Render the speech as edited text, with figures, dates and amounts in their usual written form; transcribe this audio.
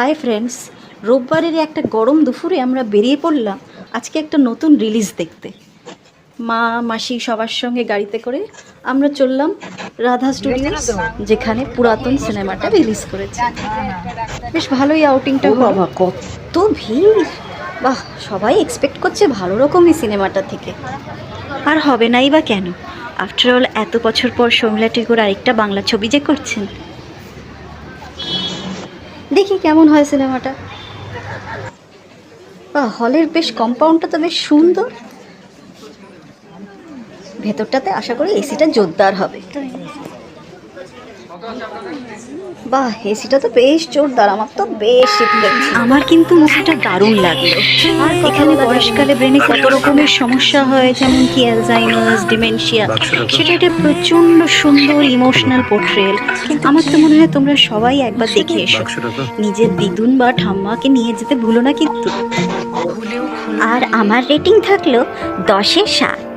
Hi friends, রোববারের একটা গরম দুপুরে আমরা বেরিয়ে পড়লাম আজকে একটা নতুন রিলিজ দেখতে। মা মাসি সবার সঙ্গে গাড়িতে করে আমরা চললাম রাধা স্টুডিওস, যেখানে পুরাতন সিনেমাটা রিলিজ করেছে। বেশ ভালোই আউটিংটা হলো। বাবা কত ভিড়! বাহ, সবাই এক্সপেক্ট করছে ভালো রকমই সিনেমাটা থেকে। আর হবে নাই বা কেন? আফটার অল এত বছর পর শর্মিলা টেগোর আরেকটা বাংলা ছবি যে করছেন। দেখি কেমন হয় সিনেমাটা। হলের বেশ কম্পাউন্ডটা তো বেশ সুন্দর। ভেতরটাতে আশা করি এসিটা জোরদার হবে। বাহ, এসিটা তো বেশ জোরদার, আমার তো বেশ শীত লাগছে। আমার কিন্তু মুভিটা দারুণ লাগলো। আর এখানে বয়সকালে ব্রেনে কত রকমের সমস্যা হয়, যেমন কি অ্যালজাইমার্স, ডিমেনশিয়া, সেটা একটা প্রচণ্ড সুন্দর ইমোশনাল পোর্ট্রেল। আমার তো মনে হয় তোমরা সবাই একবার দেখে এসো। নিজের দিদুন বা ঠাম্মাকে নিয়ে যেতে ভুলো না কিন্তু। আর আমার রেটিং থাকলো 10-এ 7।